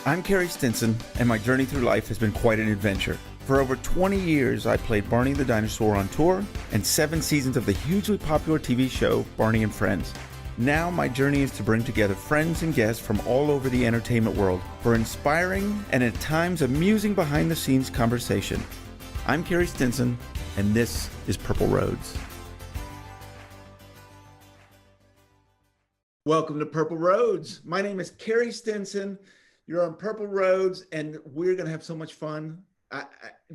I'm Carey Stinson, and my journey through life has been quite an adventure. For over 20 years, I played Barney the dinosaur on tour and 7 seasons of the hugely popular TV show Barney and Friends. Now my journey is to bring together friends and guests from all over the entertainment world for inspiring and at times amusing behind-the-scenes conversation. I'm Carey Stinson, and this is Purple Roads. Welcome to Purple Roads. My name is Carey Stinson. You're on Purple Roads, and we're going to have so much fun.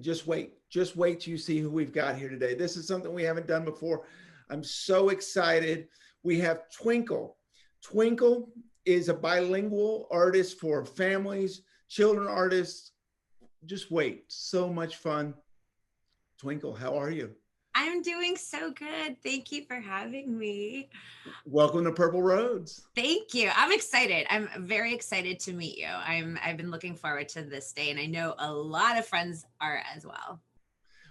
Just wait till you see who we've got here today. This is something we haven't done before. I'm so excited. We have Twinkle. Twinkle is a bilingual artist for families, children artists. Just wait. So much fun. Twinkle, how are you? I'm doing so good. Thank you for having me. Welcome to Purple Roads. Thank you. I'm excited. I'm very excited to meet you. I've been looking forward to this day, and I know a lot of friends are as well.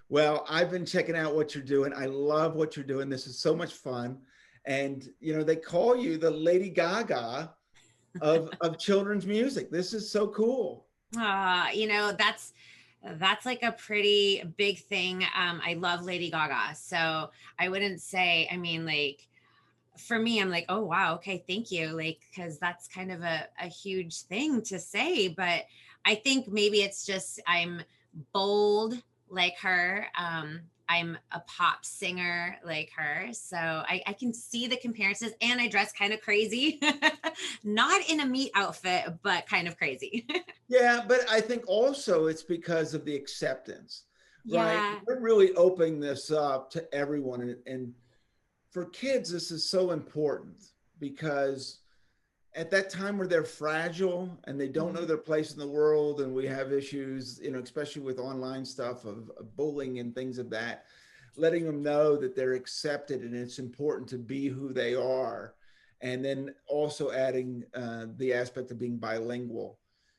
Well, I've been checking out what you're doing. I love what you're doing. This is so much fun. And, you know, they call you the Lady Gaga of children's music. This is so cool. You know, that's like a pretty big thing. I love Lady Gaga. So I wouldn't say, I mean, like, for me, I'm like, oh, wow. Okay. Thank you. Like, cause that's kind of a huge thing to say, but I think maybe it's just, I'm bold like her. I'm a pop singer like her. So I can see the comparisons, and I dress kind of crazy, not in a meat outfit, but kind of crazy. Yeah, but I think also it's because of the acceptance, right? Yeah. We're really opening this up to everyone. And for kids, this is so important because at that time where they're fragile and they don't know their place in the world, and we have issues, you know, especially with online stuff of bullying and things of that, letting them know that they're accepted and it's important to be who they are. And then also adding the aspect of being bilingual.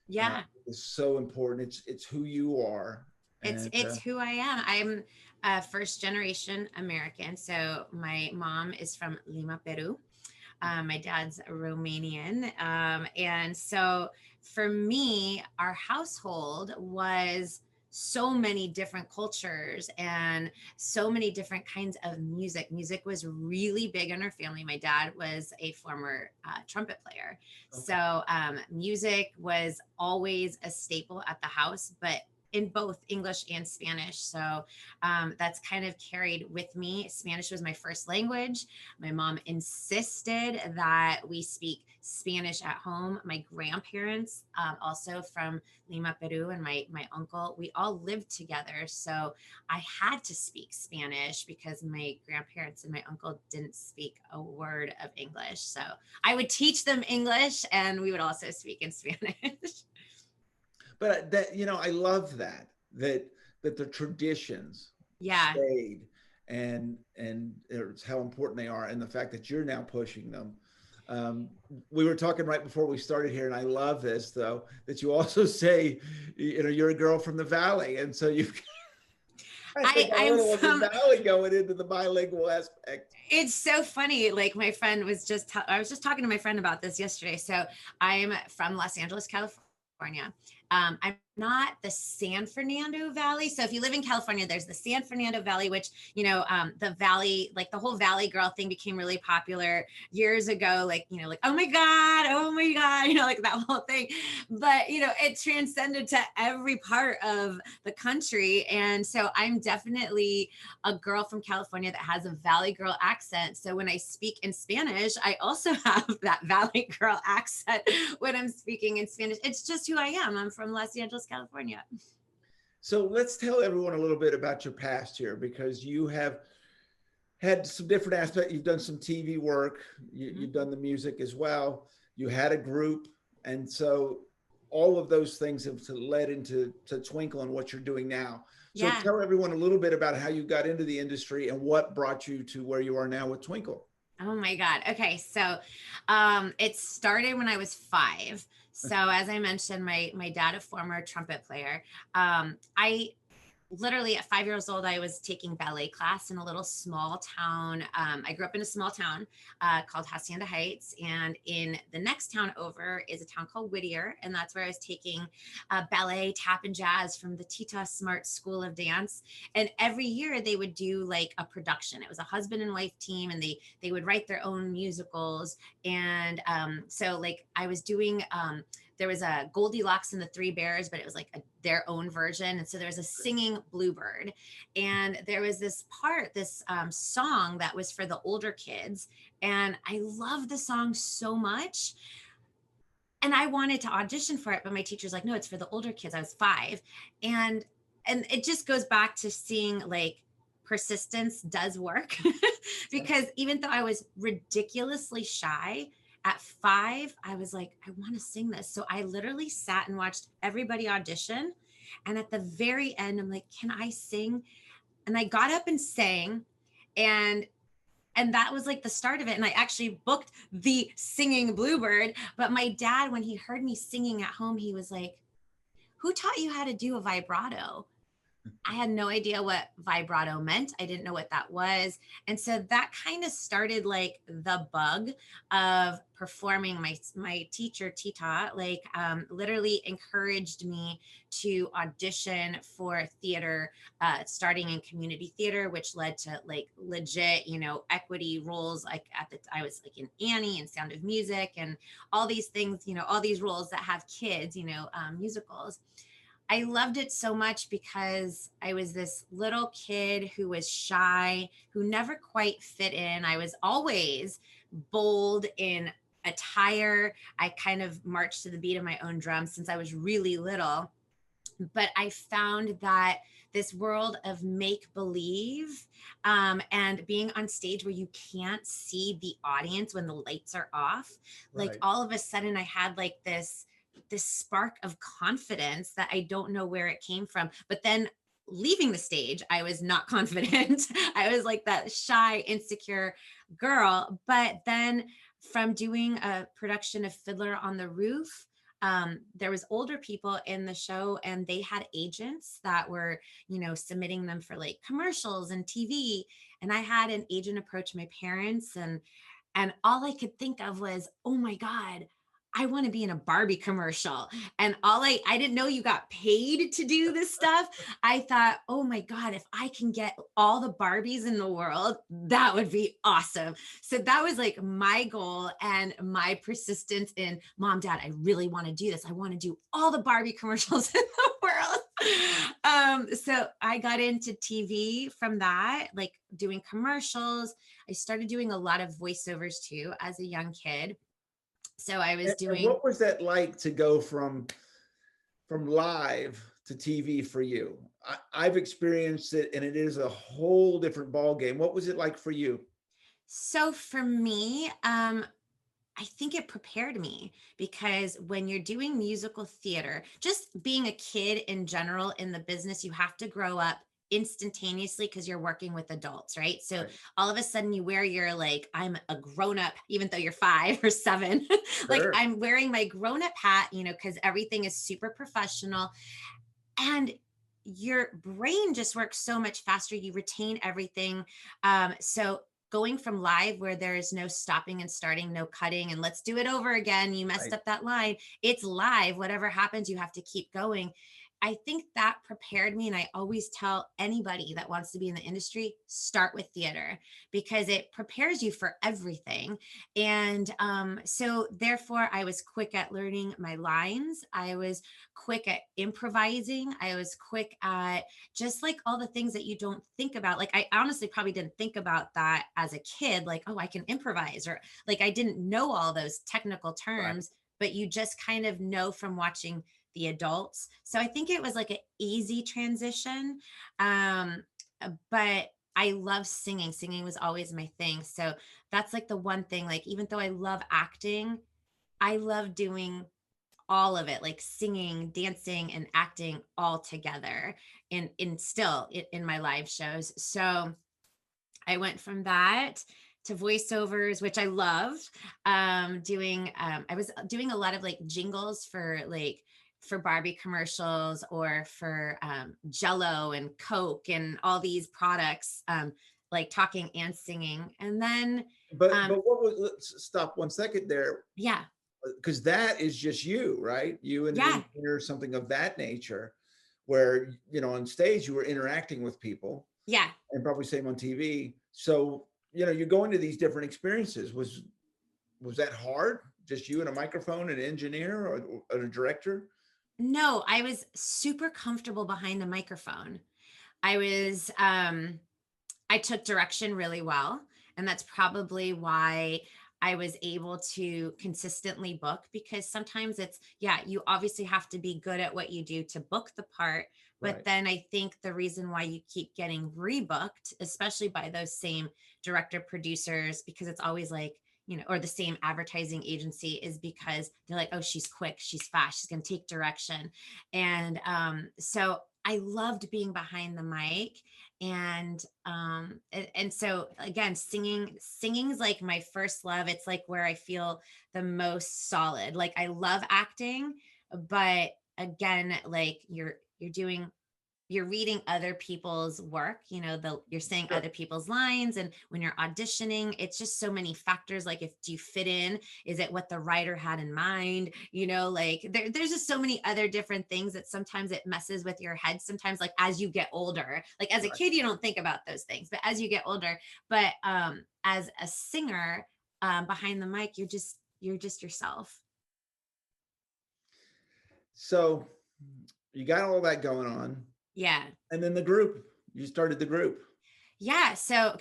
Yeah. Is so important. It's who you are. It's who I am. I'm a first generation American. So my mom is from Lima, Peru. My dad's Romanian. And so for me, our household was so many different cultures and so many different kinds of music. Music was really big in our family. My dad was a former trumpet player. Okay. So music was always a staple at the house, but in both English and Spanish. So that's kind of carried with me. Spanish was my first language. My mom insisted that we speak Spanish at home. My grandparents, also from Lima, Peru, and my uncle, we all lived together. So I had to speak Spanish because my grandparents and my uncle didn't speak a word of English. So I would teach them English, and we would also speak in Spanish. But that, you know, I love that the traditions stayed, and it's how important they are, and the fact that you're now pushing them. We were talking right before we started here, and I love this though, that you also say, you know, you're a girl from the Valley, and so you've I'm from the Valley going into the bilingual aspect. It's so funny. Like my friend was I was just talking to my friend about this yesterday. So I'm from Los Angeles, California. I'm not the San Fernando Valley. So if you live in California, there's the San Fernando Valley, which, you know, the Valley, like the whole Valley Girl thing became really popular years ago. Like, you know, like, oh my God, you know, like that whole thing. But, you know, it transcended to every part of the country. And so I'm definitely a girl from California that has a Valley Girl accent. So when I speak in Spanish, I also have that Valley Girl accent when I'm speaking in Spanish. It's just who I am. I'm from Los Angeles, California. So let's tell everyone a little bit about your past here, because you have had some different aspects. You've done some TV work. You've done the music as well. You had a group. And so all of those things have led into Twinkle and what you're doing now. So tell everyone a little bit about how you got into the industry and what brought you to where you are now with Twinkle. Oh my God. Okay. So it started when I was 5. So as I mentioned, my dad, a former trumpet player, I literally at 5 years old, I was taking ballet class in a little small town. I grew up in a small town called Hacienda Heights. And in the next town over is a town called Whittier. And that's where I was taking ballet, tap, and jazz from the Tita Smart School of Dance. And every year they would do like a production. It was a husband and wife team, and they would write their own musicals. And so like I was doing there was a Goldilocks and the Three Bears, but it was like their own version. And so there was a singing bluebird. And there was this part, this song that was for the older kids. And I loved the song so much. And I wanted to audition for it, but my teacher's like, no, it's for the older kids. I was 5. And it just goes back to seeing like persistence does work because even though I was ridiculously shy, at 5, I was like, I want to sing this. So I literally sat and watched everybody audition. And at the very end, I'm like, can I sing? And I got up and sang. And that was like the start of it. And I actually booked the singing bluebird. But my dad, when he heard me singing at home, he was like, who taught you how to do a vibrato? I had no idea what vibrato meant. I didn't know what that was. And so that kind of started like the bug of performing. My teacher, Tita, like literally encouraged me to audition for theater, starting in community theater, which led to like legit, equity roles. Like I was like in Annie and Sound of Music and all these things, all these roles that have kids, musicals. I loved it so much because I was this little kid who was shy, who never quite fit in. I was always bold in attire. I kind of marched to the beat of my own drum since I was really little. But I found that this world of make believe and being on stage where you can't see the audience when the lights are off, like Right. all of a sudden I had like this spark of confidence that I don't know where it came from. But then leaving the stage, I was not confident. I was like that shy, insecure girl. But then from doing a production of Fiddler on the Roof, there was older people in the show and they had agents that were, submitting them for like commercials and TV. And I had an agent approach my parents and all I could think of was, oh my God, I want to be in a Barbie commercial. And I didn't know you got paid to do this stuff. I thought, oh my God, if I can get all the Barbies in the world, that would be awesome. So that was like my goal and my persistence in, Mom, Dad, I really want to do this. I want to do all the Barbie commercials in the world. So I got into TV from that, like doing commercials. I started doing a lot of voiceovers too as a young kid. So I was And doing, what was that like to go from live to TV for you? I've experienced it, and it is a whole different ball game. What was it like for you? so for me, I think it prepared me because when you're doing musical theater, just being a kid in general in the business, you have to grow up instantaneously because you're working with adults, right? So Right. all of a sudden you wear your like, I'm a grown up, even though you're 5 or 7, like Sure. I'm wearing my grown up hat, because everything is super professional. And your brain just works so much faster. You retain everything. So going from live where there is no stopping and starting, no cutting, and let's do it over again. You messed Right. up that line. It's live. Whatever happens, you have to keep going. I think that prepared me. And I always tell anybody that wants to be in the industry, start with theater because it prepares you for everything. And so therefore I was quick at learning my lines. I was quick at improvising. I was quick at just like all the things that you don't think about. Like I honestly probably didn't think about that as a kid, like, oh, I can improvise, or like I didn't know all those technical Right. terms, but you just kind of know from watching the adults. So I think it was like an easy transition. Um, but I love singing. Singing was always my thing. So that's like the one thing, like, even though I love acting, I love doing all of it, like singing, dancing, and acting all together in my live shows. So I went from that to voiceovers, which I loved. I was doing a lot of like jingles for like for Barbie commercials or for Jello and Coke and all these products, like talking and singing. And then, but what was, let's stop 1 second there. Yeah. Because that is just you, right? You and Yeah. or something of that nature, where, you know, on stage you were interacting with people. Yeah. And probably same on TV. So, you know, you go into these different experiences. Was that hard? Just you and a microphone, an engineer, or a director? No, I was super comfortable behind the microphone. I was, I took direction really well. And that's probably why I was able to consistently book, because sometimes it's, yeah, you obviously have to be good at what you do to book the part. But Right. then I think the reason why you keep getting rebooked, especially by those same director producers, because it's always like, you know, or the same advertising agency, is because they're like, oh, she's quick, she's fast, she's going to take direction. And so I loved being behind the mic. And so again, singing is like my first love. It's like where I feel the most solid. Like I love acting, but again, like you're reading other people's work, you know, you're saying Sure. other people's lines. And when you're auditioning, it's just so many factors. Like, do you fit in? Is it what the writer had in mind? You know, like there's just so many other different things that sometimes it messes with your head. Sometimes, like as you get older, like as a kid, you don't think about those things, but as you get older, but as a singer, behind the mic, you're just yourself. So you got all that going on. Yeah. And then you started the group. Yeah. So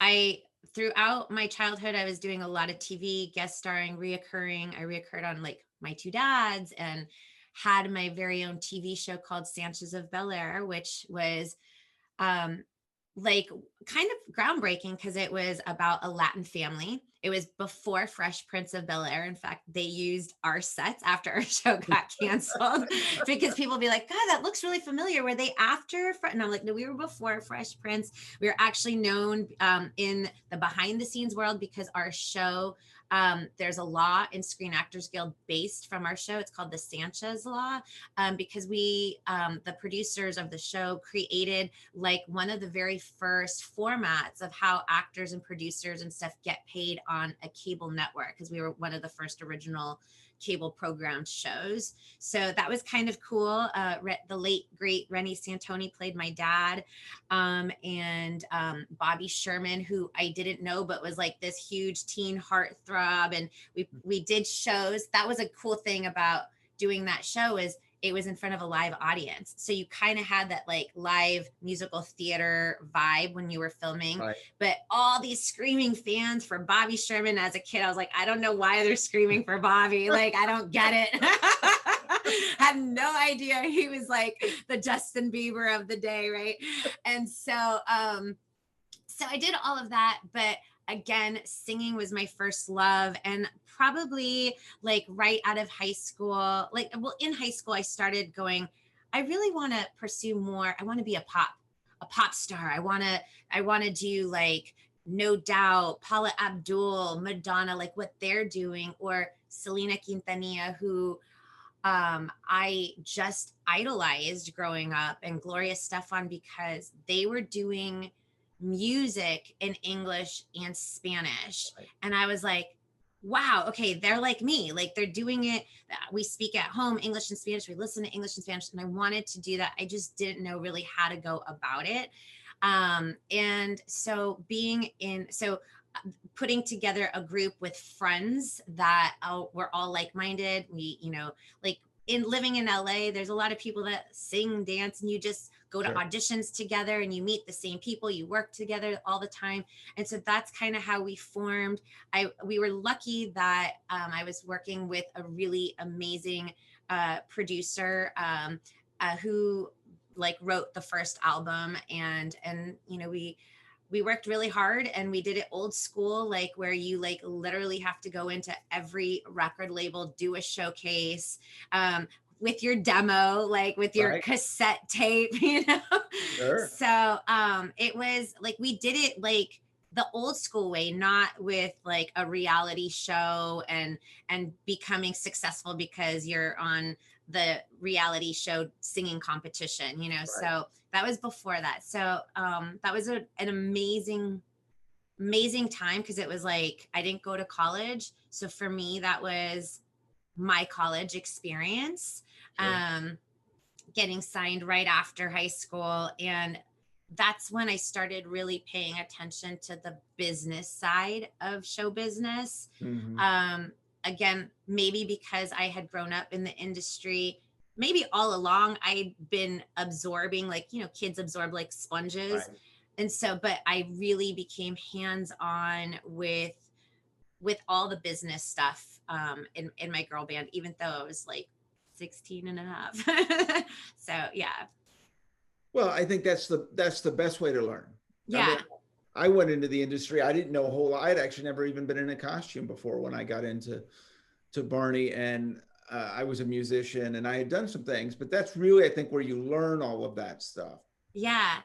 I, throughout my childhood, I was doing a lot of TV, guest starring, reoccurring. I reoccurred on like My Two Dads, and had my very own TV show called Sanchez of Bel-Air, which was like kind of groundbreaking because it was about a Latin family. It was before Fresh Prince of Bel-Air. In fact, they used our sets after our show got canceled because people be like, God, that looks really familiar. Were they after? And I'm like, no, we were before Fresh Prince. We were actually known in the behind the scenes world because our show, there's a law in Screen Actors Guild based from our show. It's called the Sanchez Law, because we, the producers of the show, created like one of the very first formats of how actors and producers and stuff get paid on a cable network, because we were one of the first original cable programmed shows. So that was kind of cool. The late great Rennie Santoni played my dad, and Bobby Sherman, who I didn't know but was like this huge teen heartthrob, and we did shows. That was a cool thing about doing that show, is it was in front of a live audience. So you kind of had that like live musical theater vibe when you were filming, right. But all these screaming fans for Bobby Sherman. As a kid, I was like, I don't know why they're screaming for Bobby. Like, I don't get it. Had no idea he was like the Justin Bieber of the day. Right. And so I did all of that, but again, singing was my first love. And probably like right out of high school, in high school, I started going, I really want to pursue more. I want to be a pop star. I want to do like No Doubt, Paula Abdul, Madonna, like what they're doing, or Selena Quintanilla, who I just idolized growing up, and Gloria Estefan, because they were doing music in English and Spanish. Right. And I was like, wow, okay, they're like me. Like they're doing it. We speak at home, English and Spanish. We listen to English and Spanish. And I wanted to do that. I just didn't know really how to go about it. And so putting together a group with friends that were all like-minded. We, like living in LA, there's a lot of people that sing, dance, and you just go to auditions together and you meet the same people, you work together all the time. And so that's kind of how we formed. We were lucky that I was working with a really amazing producer who like wrote the first album, and we worked really hard, and we did it old school, like where you like literally have to go into every record label, do a showcase, with your demo, like with your cassette tape, Sure. So it was like, we did it like the old school way, not with like a reality show and becoming successful because you're on the reality show singing competition, you know. Right. So that was before that. So that was an amazing time, because it was like I didn't go to college. So for me, that was my college experience. Sure. Getting signed right after high school. And that's when I started really paying attention to the business side of show business. Mm-hmm. Again, maybe because I had grown up in the industry, maybe all along I'd been absorbing, like, you know, kids absorb like sponges. Right. And so, but I really became hands-on with all the business stuff in my girl band, even though I was like 16 and a half. So yeah. Well, I think that's the best way to learn. I Yeah. mean, I went into the industry. I didn't know a whole lot. I'd actually never even been in a costume before when I got into Barney, and I was a musician and I had done some things, but that's really, I think, where you learn all of that stuff. Yeah.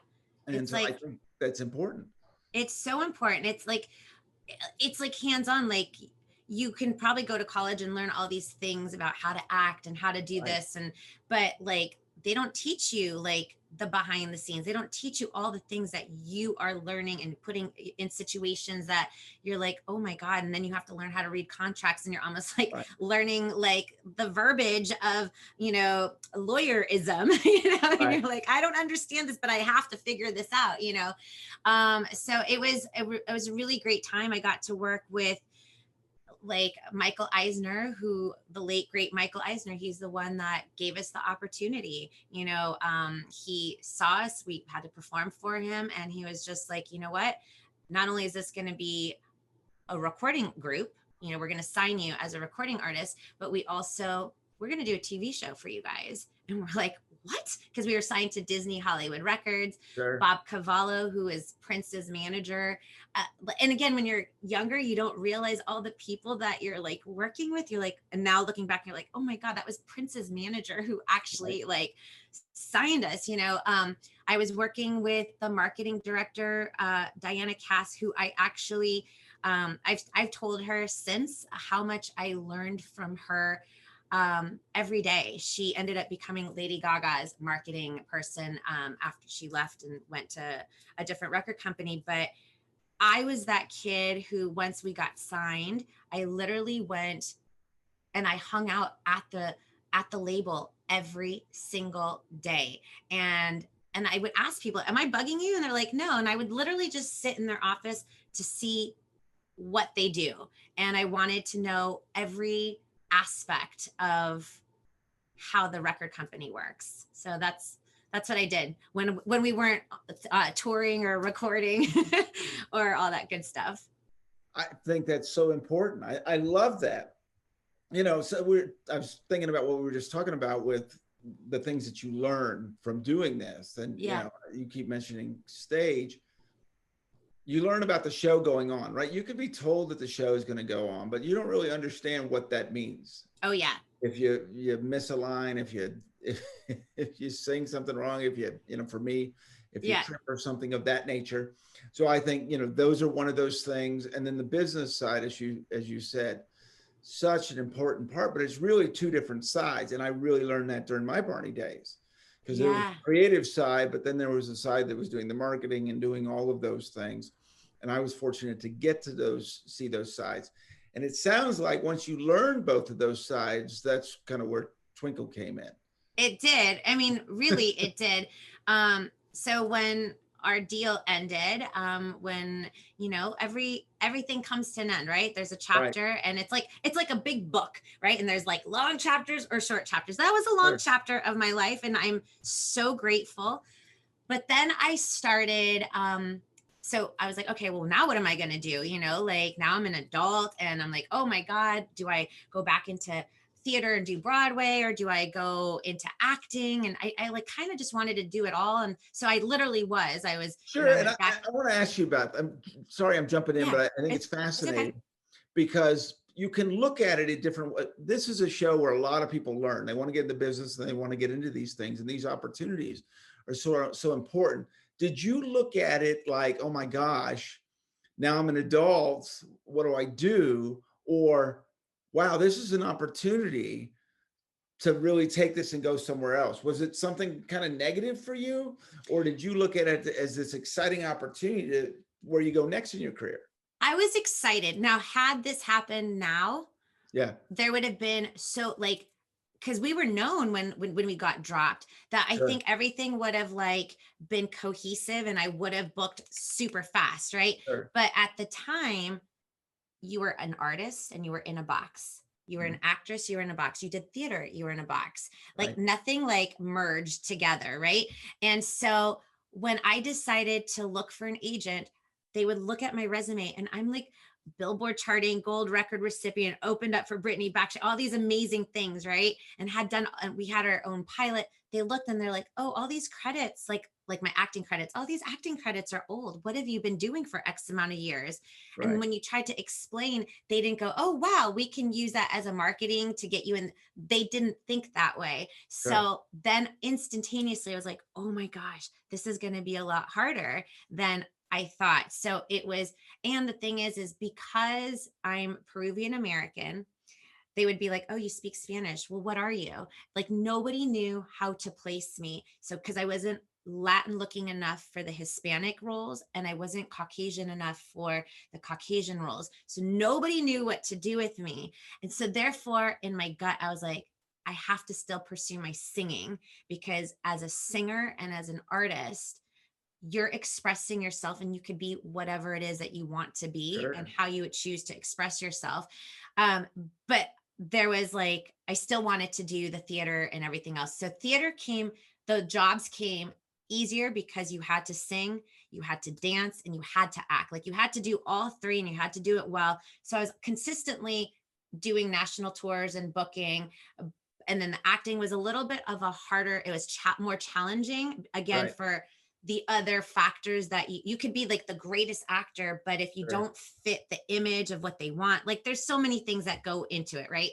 And It's so I like, think that's important. it's so important. It's like hands-on. Like, you can probably go to college and learn all these things about how to act and how to do Right. this, but like they don't teach you like the behind the scenes. They don't teach you all the things that you are learning and putting in situations that you're like, oh my God. And then you have to learn how to read contracts, and you're almost like Right. learning like the verbiage of, you know, lawyerism, you know, and Right. you're like, I don't understand this, but I have to figure this out, you know? So it was a really great time. I got to work with like Michael Eisner, who the late great Michael Eisner, he's the one that gave us the opportunity. You know, he saw us, we had to perform for him, and he was just like, you know what? Not only is this going to be a recording group, you know, we're going to sign you as a recording artist, but we're going to do a TV show for you guys. And we're like, what? Because we were signed to Disney Hollywood Records. Sure. Bob Cavallo, who is Prince's manager. And again, when you're younger, you don't realize all the people that you're like working with. You're like, and now looking back, you're like, oh my God, that was Prince's manager who actually like signed us, you know. I was working with the marketing director, Diana Cass, who I actually, I've told her since how much I learned from her every day. She ended up becoming Lady Gaga's marketing person after she left and went to a different record company. But I was that kid who, once we got signed, I literally went and I hung out at the label every single day. And I would ask people, am I bugging you? And they're like, no. And I would literally just sit in their office to see what they do. And I wanted to know every aspect of how the record company works. So that's what I did when we weren't touring or recording or all that good stuff. I think that's so important. I love that. You know, so I was thinking about what we were just talking about with the things that you learn from doing this. And, Yeah. you know, you keep mentioning stage. You learn about the show going on, right? You could be told that the show is going to go on, but you don't really understand what that means. Oh yeah. If you miss a line, if you sing something wrong, if you know, for me, if you trip or something of that nature. So I think, you know, those are one of those things. And then the business side, as you said, such an important part, but it's really two different sides. And I really learned that during my Barney days, because there was a creative side, but then there was a side that was doing the marketing and doing all of those things. And I was fortunate to get to see those sides. And it sounds like once you learn both of those sides, that's kind of where Twinkle came in. It did. I mean, really, it did. So when our deal ended, when, you know, everything comes to an end, right? There's a chapter, right, and it's like a big book, right? And there's like long chapters or short chapters. That was a long chapter of my life, and I'm so grateful. But then I started, so I was like, okay, well, now what am I going to do? You know, like now I'm an adult and I'm like, oh my God, do I go back into theater and do Broadway, or do I go into acting? And I like kind of just wanted to do it all. And so I literally was, sure. You know, and I want to ask you about, I'm sorry, I'm jumping in, but I think it's fascinating because you can look at it in different ways. This is a show where a lot of people learn. They want to get into business and they want to get into these things, and these opportunities are so important. Did you look at it like, oh my gosh, now I'm an adult. What do I do? Or, wow, this is an opportunity to really take this and go somewhere else. Was it something kind of negative for you? Or did you look at it as this exciting opportunity to where you go next in your career? I was excited. Now, had this happened now, Yeah, there would have been so like, because we were known when we got dropped, that I sure, think everything would have like been cohesive and I would have booked super fast, right? sure. But at the time, you were an artist and you were in a box. You were Mhm. an actress, you were in a box. You did theater, you were in a box. Like Right. nothing like merged together, right? And so when I decided to look for an agent, they would look at my resume and I'm like Billboard charting, gold record recipient, opened up for Britney, back all these amazing things, right? And had done, and we had our own pilot. They looked and they're like, oh, all these credits, like my acting credits, all these acting credits are old. What have you been doing for X amount of years? And Right. when you tried to explain, they didn't go, oh, wow, we can use that as a marketing to get you in. They didn't think that way. Sure. So then instantaneously, I was like, oh my gosh, this is going to be a lot harder than I thought. So it was, and the thing is because I'm Peruvian American, they would be like, oh, you speak Spanish. Well, what are you? Like nobody knew how to place me. So, because I wasn't Latin looking enough for the Hispanic roles and I wasn't Caucasian enough for the Caucasian roles. So nobody knew what to do with me. And so therefore in my gut, I was like, I have to still pursue my singing because as a singer and as an artist, you're expressing yourself and you could be whatever it is that you want to be and Sure. how you would choose to express yourself. But there was like, I still wanted to do the theater and everything else. So theater came, the jobs came easier because you had to sing, you had to dance, and you had to act. Like you had to do all three and you had to do it well. So I was consistently doing national tours and booking. And then the acting was a little bit of a harder, it was more challenging again Right. for the other factors that you could be like the greatest actor, but if you Sure. don't fit the image of what they want, like there's so many things that go into it, right?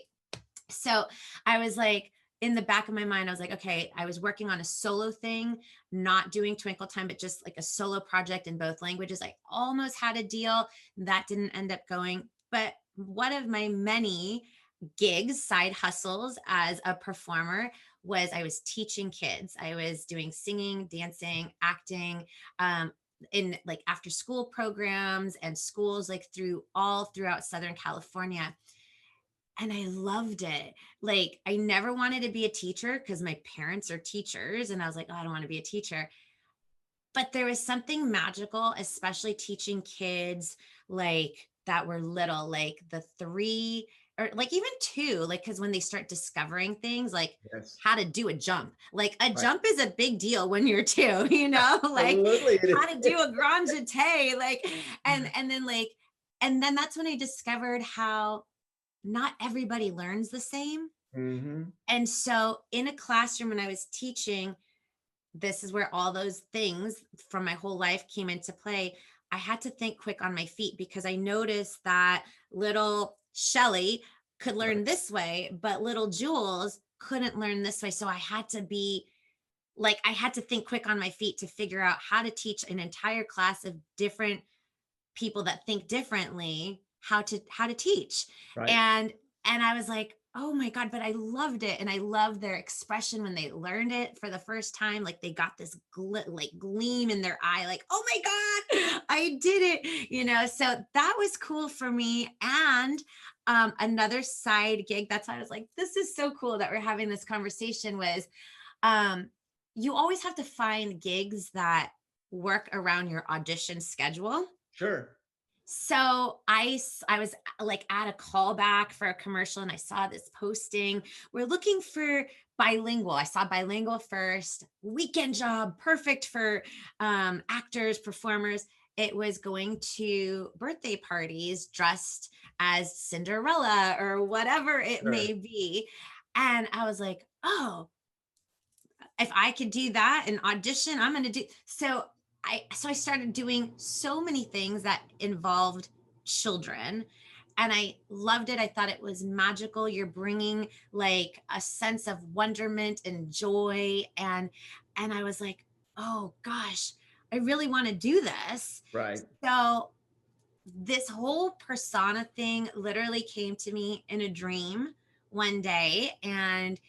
So I was like, in the back of my mind, I was like, okay, I was working on a solo thing, not doing Twinkle Time, but just like a solo project in both languages. I almost had a deal that didn't end up going. But one of my many gigs, side hustles as a performer was I was teaching kids. I was doing singing, dancing, acting, in like after school programs and schools like throughout Southern California. And I loved it. Like I never wanted to be a teacher because my parents are teachers and I was like, oh, I don't want to be a teacher. But there was something magical, especially teaching kids like that were little, like the 3 or like even 2, like because when they start discovering things like Yes. how to do a jump, like a Right. jump is a big deal when you're 2, like Absolutely. how to do It a grand jeté, like is. and then like and then that's when I discovered how not everybody learns the same. Hmm. And so in a classroom when I was teaching, this is where all those things from my whole life came into play. I had to think quick on my feet because I noticed that little Shelly could Right. learn this way, but little Jules couldn't learn this way. So I had to be like, I had to think quick on my feet to figure out how to teach an entire class of different people that think differently how to teach. Right. And I was like, oh my god, but I loved it. And I loved their expression when they learned it for the first time, like they got this like gleam in their eye, like, oh my god, I did it, so that was cool for me. And another side gig, that's why I was like, this is so cool that we're having this conversation, was um you always have to find gigs that work around your audition schedule. Sure. So I was like at a callback for a commercial and I saw this posting. We're looking for bilingual. I saw bilingual first, weekend job, perfect for actors, performers. It was going to birthday parties dressed as Cinderella or whatever it Sure. may be. And I was like, oh, if I could do that and audition, I'm going to do. So I started doing so many things that involved children and I loved it. I thought it was magical. You're bringing like a sense of wonderment and joy, and I was like, "Oh gosh, I really want to do this." Right. So this whole persona thing literally came to me in a dream one day. And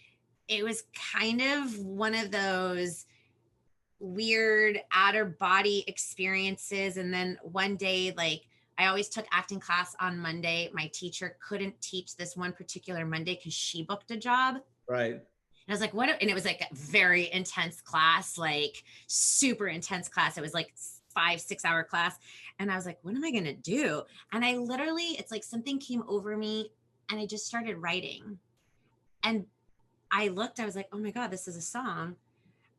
it was kind of one of those weird outer body experiences. And then one day, like, I always took acting class on Monday. My teacher couldn't teach this one particular Monday because she booked a job. Right. And I was like, what? And it was like a very intense class, like super intense class. It was like 5-6 hour class. And I was like, what am I going to do? And I literally, it's like something came over me and I just started writing. And I looked, I was like, oh my God, this is a song.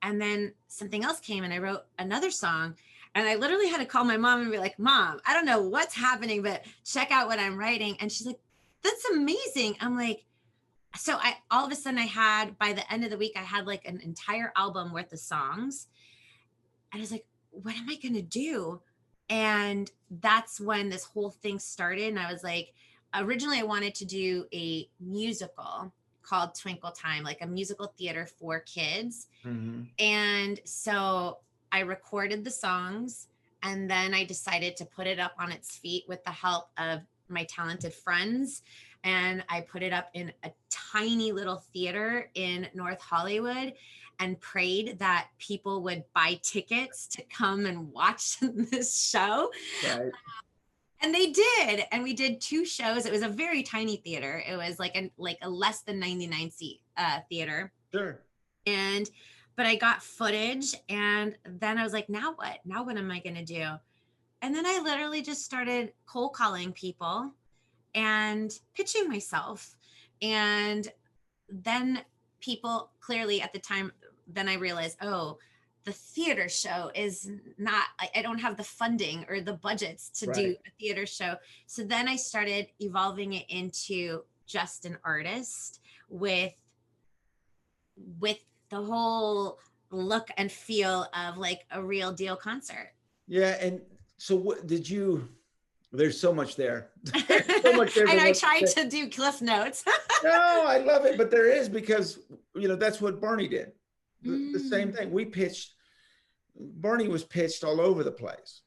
And then something else came and I wrote another song. And I literally had to call my mom and be like, Mom, I don't know what's happening, but check out what I'm writing. And she's like, that's amazing. I'm like, so all of a sudden by the end of the week, I had like an entire album worth of songs. And I was like, what am I going to do? And that's when this whole thing started. And I was like, originally I wanted to do a musical called Twinkle Time, like a musical theater for kids. Mm-hmm. And so I recorded the songs and then I decided to put it up on its feet with the help of my talented friends. And I put it up in a tiny little theater in North Hollywood and prayed that people would buy tickets to come and watch this show. Right. And they did. And we did 2 shows. It was a very tiny theater. It was like a less than 99 seat theater. Sure. But I got footage and then I was like, now what? Now what am I going to do? And then I literally just started cold calling people and pitching myself. And then people clearly at the time, then I realized, oh, the theater show is not, I don't have the funding or the budgets to do a theater show. So then I started evolving it into just an artist with the whole look and feel of like a real deal concert. Yeah. And so what did you, there's so much there. So much there. And I tried to do cliff notes. No, I love it. But there is, because, that's what Barney did. The same thing. Barney was pitched all over the place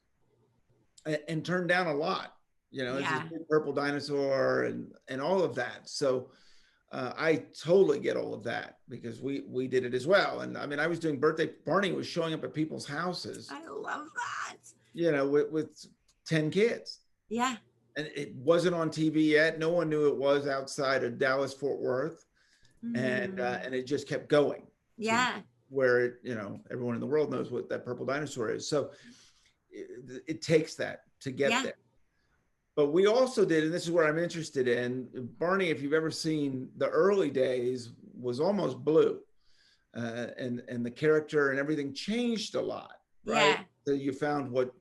and turned down a lot, it's a big purple dinosaur and all of that. So I totally get all of that because we did it as well. And I mean, I was doing Barney was showing up at people's houses. I love that. With 10 kids. Yeah. And it wasn't on TV yet. No one knew it was outside of Dallas, Fort Worth. And it just kept going. Yeah. Where, everyone in the world knows what that purple dinosaur is. So it takes that to get there. But we also did, and this is where I'm interested in, Barney, if you've ever seen the early days, was almost blue. And the character and everything changed a lot, right? Yeah. So you found what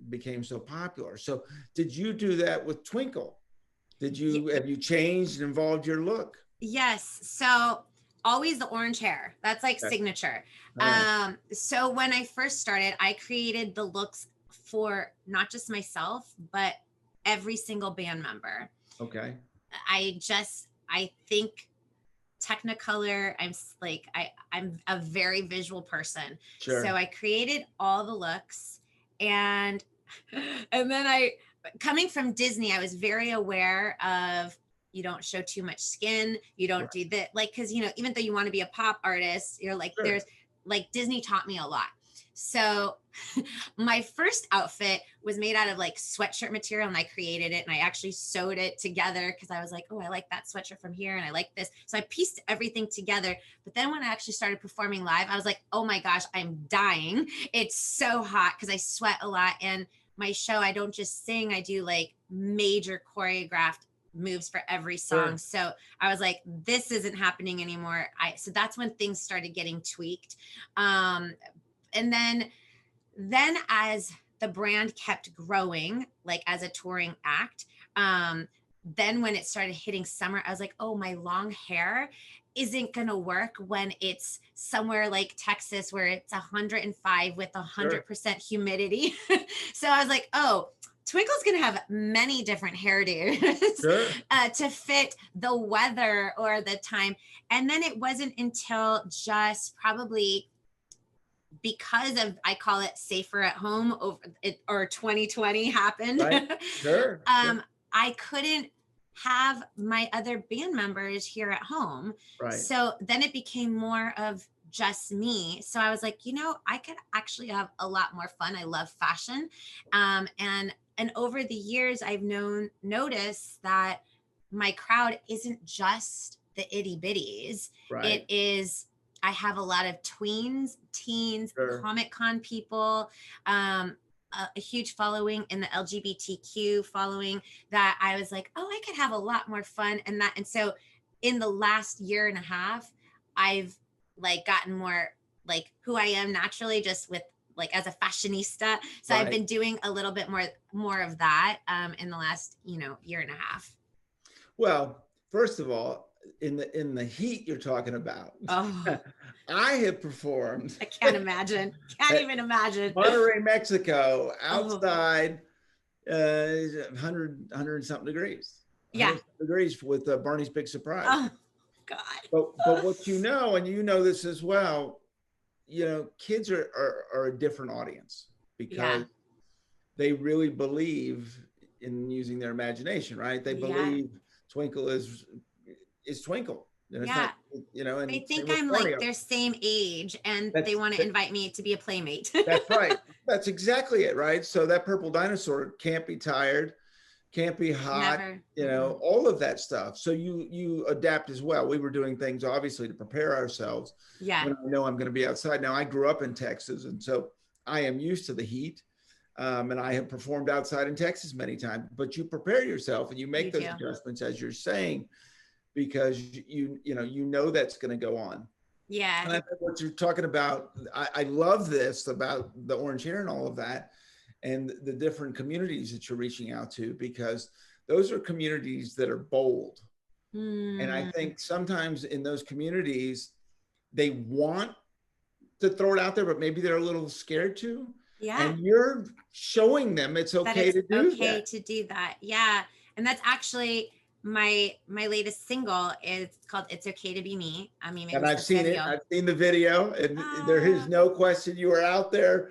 became so popular. So did you do that with Twinkle? Have you changed and evolved your look? Yes. So always the orange hair. That's like signature. Right. So when I first started, I created the looks for not just myself, but every single band member. Okay. I think Technicolor, I'm a very visual person. Sure. So I created all the looks and then coming from Disney, I was very aware of, you don't show too much skin. You don't do that. Like, cause even though you want to be a pop artist, you're like, there's like, Disney taught me a lot. So my first outfit was made out of like sweatshirt material and I created it and I actually sewed it together because I was like, oh, I like that sweatshirt from here and I like this. So I pieced everything together. But then when I actually started performing live, I was like, oh my gosh, I'm dying. It's so hot because I sweat a lot. And my show, I don't just sing, I do like major choreographed moves for every song. Sure. So I was like, this isn't happening anymore. So that's when things started getting tweaked. And then as the brand kept growing, like as a touring act, then when it started hitting summer, I was like, oh, my long hair isn't going to work when it's somewhere like Texas where it's 105 with 100% humidity. So I was like, oh, Twinkle's going to have many different hairdos to fit the weather or the time. And then it wasn't until just probably because of, I call it safer at home over it, or 2020 happened. Right. Sure. I couldn't have my other band members here at home. Right. So then it became more of just me. So I was like, you know, I could actually have a lot more fun. I love fashion. And over the years, I've noticed that my crowd isn't just the itty bitties. Right. It is, I have a lot of tweens, teens, Sure. Comic Con people, a huge following in the LGBTQ following, that I was like, oh, I could have a lot more fun. And so in the last year and a half, I've like gotten more like who I am naturally, just with like as a fashionista. So Right. I've been doing a little bit more of that in the last, year and a half. Well, first of all, in the heat you're talking about, Oh, I have performed I can't imagine. Can't even imagine. Monterey, Mexico, Oh. outside, 100 something degrees. Yeah. 100 degrees with Barney's Big Surprise. Oh God. But what and you know this as well, kids are a different audience because they really believe in using their imagination, right? They believe Twinkle is Twinkle. And it's not, and they think I'm like their same age, and they want to invite me to be a playmate. That's right. That's exactly it, right? So that purple dinosaur can't be tired, can't be hot, Never. all of that stuff. So you adapt as well. We were doing things obviously to prepare ourselves. Yeah. When I know I'm going to be outside. Now I grew up in Texas, and so I am used to the heat. And I have performed outside in Texas many times, but you prepare yourself and you make those adjustments, as you're saying, because you know that's going to go on. Yeah. And I think what you're talking about, I love this about the orange hair and all of that, and the different communities that you're reaching out to, because those are communities that are bold. And I think sometimes in those communities, they want to throw it out there, but maybe they're a little scared to. Yeah. And you're showing them it's okay to do that. Yeah. And that's actually my latest single. It's called It's Okay to Be Me. And I've seen it. I've seen the video, and there is no question you are out there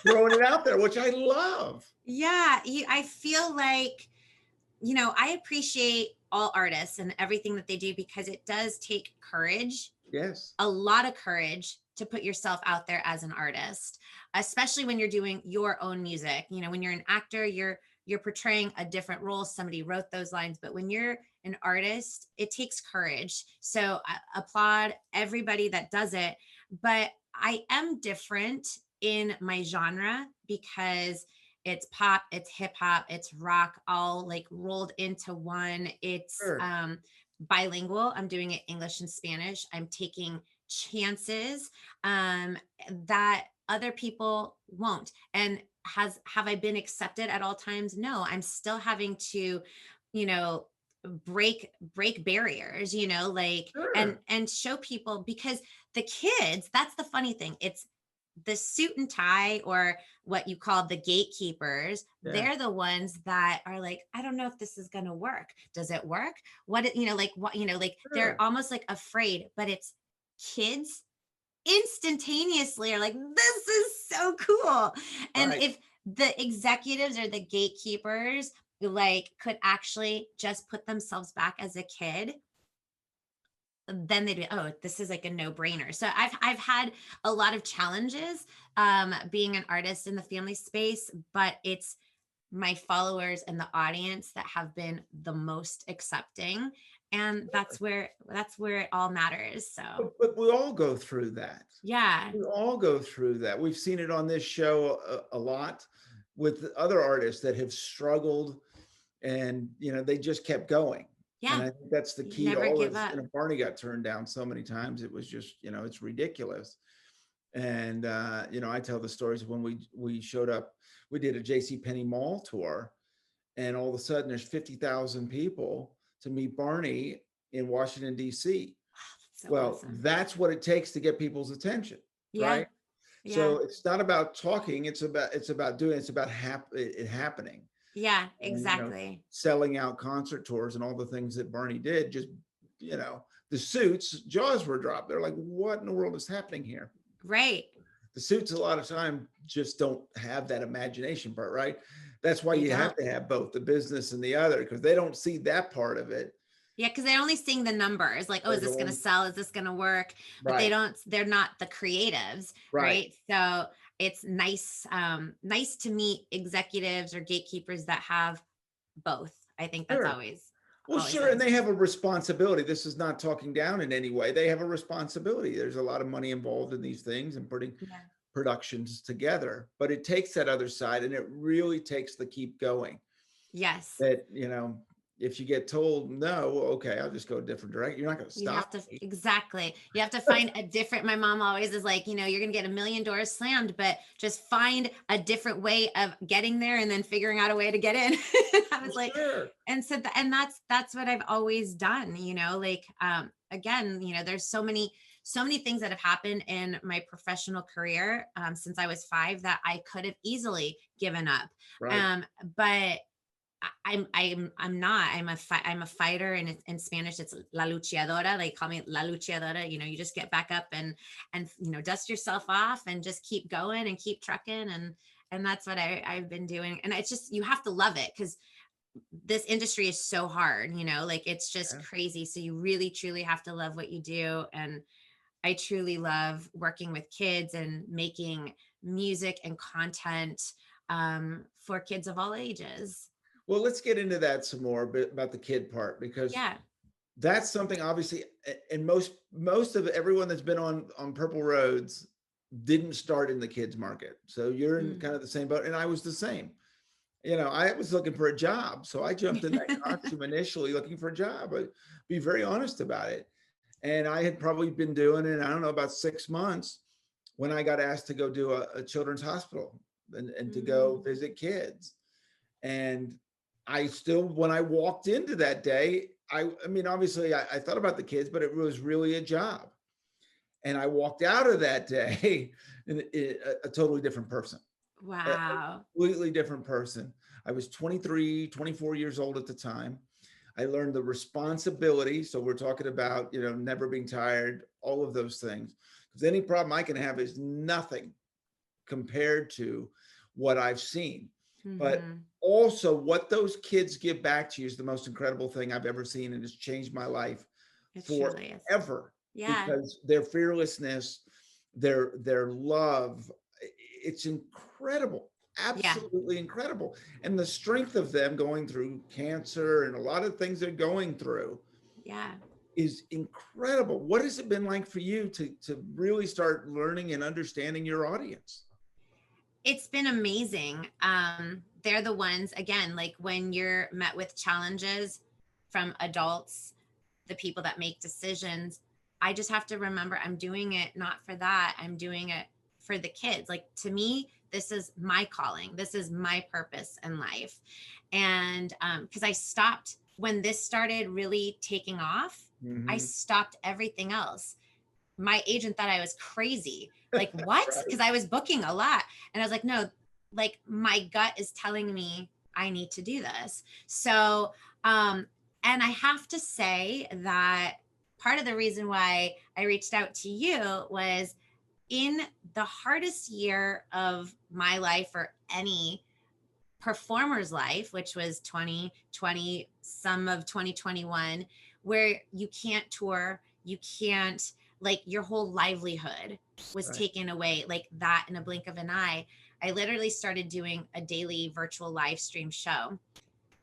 throwing it out there, which I love. Yeah. I feel like, I appreciate all artists and everything that they do, because it does take courage. Yes. A lot of courage to put yourself out there as an artist, especially when you're doing your own music. When you're an actor, you're portraying a different role. Somebody wrote those lines, but when you're an artist, it takes courage. So I applaud everybody that does it. But I am different in my genre because it's pop, it's hip hop, it's rock, all like rolled into one. It's bilingual. I'm doing it English and Spanish. I'm taking chances that other people won't. And have I been accepted at all times? No, I'm still having to, break barriers, and show people, because the kids, that's the funny thing. It's the suit and tie, or what you call the gatekeepers. They're the ones that are like, I don't know if this is going to work. Does it work? They're almost like afraid, but it's kids instantaneously are like, this is so cool. And if the executives or the gatekeepers could actually just put themselves back as a kid, then they'd be, oh, this is like a no-brainer. So I've had a lot of challenges being an artist in the family space, but it's my followers and the audience that have been the most accepting. And that's where it all matters. So but we all go through that. Yeah. We all go through that. We've seen it on this show a lot with other artists that have struggled, and they just kept going. Yeah. And I think that's the key Never to all give this. up. Barney got turned down so many times. It was just, it's ridiculous. And, I tell the stories when we showed up, we did a JCPenney mall tour, and all of a sudden there's 50,000 people to meet Barney in Washington, D.C. Wow, awesome. That's what it takes to get people's attention. Right. Yeah. So it's not about talking. It's about doing, it's about it happening. Yeah, exactly. And, selling out concert tours and all the things that Barney did, just, the suits, jaws were dropped. They're like, what in the world is happening here? Right. The suits a lot of time just don't have that imagination part, right? That's why They you have don't. to have both the business and the other, because they don't see that part of it. Yeah, because they're only seeing the numbers, like, oh, is They're this going to going, sell? Is this going to work? But right, they're not the creatives, right. right? So it's nice to meet executives or gatekeepers that have both. I think that's Sure. always, Well, always sure. And nice. they have a responsibility. This is not talking down in any way. They have a responsibility. There's a lot of money involved in these things and putting Yeah. productions together, but it takes that other side, and it really takes the keep going. Yes. That, if you get told no, okay, I'll just go a different direction. You're not going to You stop have to, me. exactly. You have to find a different, my mom always is like, you're going to get a million doors slammed, but just find a different way of getting there and then figuring out a way to get in. I was like, Sure. and so, and that's what I've always done, like, again, there's so many things that have happened in my professional career, since I was 5 that I could have easily given up. Right. But I'm not. I'm a fighter, and in Spanish it's la luchadora. They call me la luchadora. You just get back up and dust yourself off and just keep going and keep trucking, and that's what I've been doing. And it's just, you have to love it, because this industry is so hard, like it's just Yeah. crazy. So you really truly have to love what you do. And I truly love working with kids and making music and content, for kids of all ages. Well, let's get into that some more about the kid part, because Yeah. that's something obviously, and most of everyone that's been on Purple Roads didn't start in the kids market. So you're in Mm. kind of the same boat, and I was the same. I was looking for a job, so I jumped in that costume initially looking for a job. But be very honest about it. And I had probably been doing it, I don't know, about 6 months when I got asked to go do a children's hospital and to go Mm. visit kids. And I still, when I walked into that day, I mean, obviously I thought about the kids, but it was really a job. And I walked out of that day a totally different person, a Wow. completely different person. I was 23, 24 years old at the time. I learned the responsibility. So we're talking about, never being tired, all of those things. Because any problem I can have is nothing compared to what I've seen. But Mm-hmm. also, what those kids give back to you is the most incredible thing I've ever seen, and it's changed my life It truly is. forever. Yeah. Because their fearlessness, their love, it's incredible, Yeah. absolutely incredible. And the strength of them going through cancer and a lot of things they're going through Yeah. is incredible. What has it been like for you to really start learning and understanding your audience? It's been amazing. They're the ones, again, like when you're met with challenges from adults, the people that make decisions, I just have to remember I'm doing it not for that. I'm doing it for the kids. Like, to me, this is my calling. This is my purpose in life. And because I stopped when this started really taking off, I Mm-hmm. stopped everything else. My agent thought I was crazy. Like, what? Right. Because I was booking a lot. And I was like, no, like my gut is telling me I need to do this. So, and I have to say that part of the reason why I reached out to you was in the hardest year of my life, or any performer's life, which was 2020, some of 2021, where you can't tour, you can't, like, your whole livelihood was Right. taken away like that in a blink of an eye. I literally started doing a daily virtual live stream show,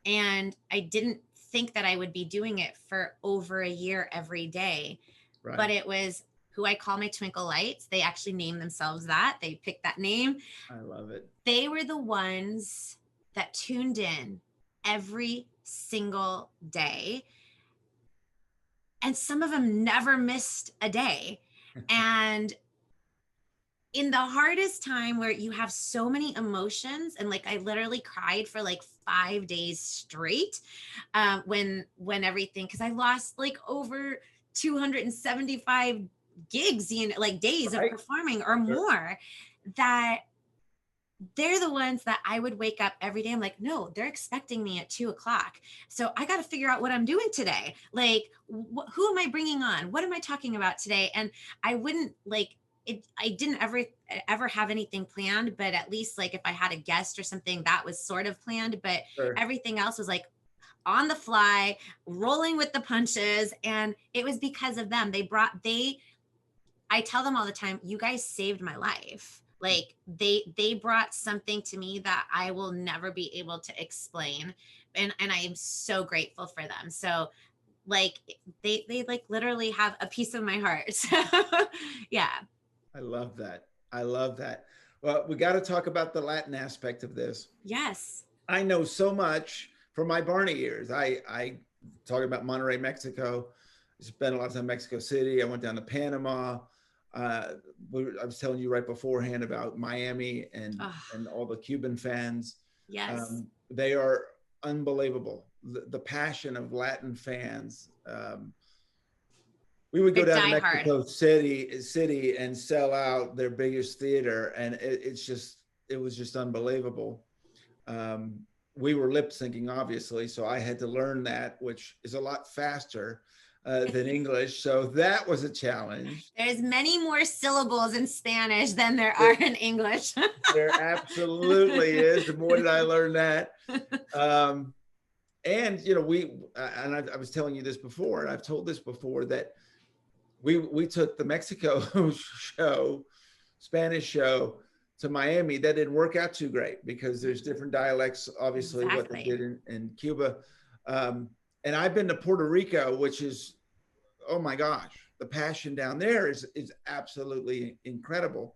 and I didn't think that I would be doing it for over a year every day. But Right. it was who I call my Twinkle Lights. They actually named themselves that. They picked that name. I love it. They were the ones that tuned in every single day. And some of them never missed a day. And in the hardest time where you have so many emotions, and like I literally cried for like 5 days straight, when everything, because I lost like over 275 gigs, like days of Right. performing or Sure. more, that they're the ones that I would wake up every day. I'm like, no, they're expecting me at 2 o'clock. So I got to figure out what I'm doing today. Like, who am I bringing on? What am I talking about today? And I wouldn't like I didn't ever have anything planned, but at least like if I had a guest or something, that was sort of planned, but Sure. everything else was like on the fly, rolling with the punches. And it was because of them. I tell them all the time, you guys saved my life. Like they brought something to me that I will never be able to explain. And I am so grateful for them. So like they like literally have a piece of my heart. So yeah. I love that. I love that. Well, we got to talk about the Latin aspect of this. Yes. I know so much from my Barney years. I talk about Monterrey, Mexico. I spent a lot of time in Mexico City. I went down to Panama. I was telling you right beforehand about Miami and all the Cuban fans. Yes. They are unbelievable. The passion of Latin fans. We would go down to Mexico City and sell out their biggest theater, and it was just unbelievable. We were lip syncing, obviously, so I had to learn that, which is a lot faster than English. So that was a challenge. There's many more syllables in Spanish than there are in English. There absolutely is. The more that I learned that. And, you know, I was telling you this before, and I've told this before, that we took the Mexico Spanish show to Miami. That didn't work out too great because there's different dialects, obviously, what they did in Cuba. And I've been to Puerto Rico, which is, oh my gosh, the passion down there is absolutely incredible.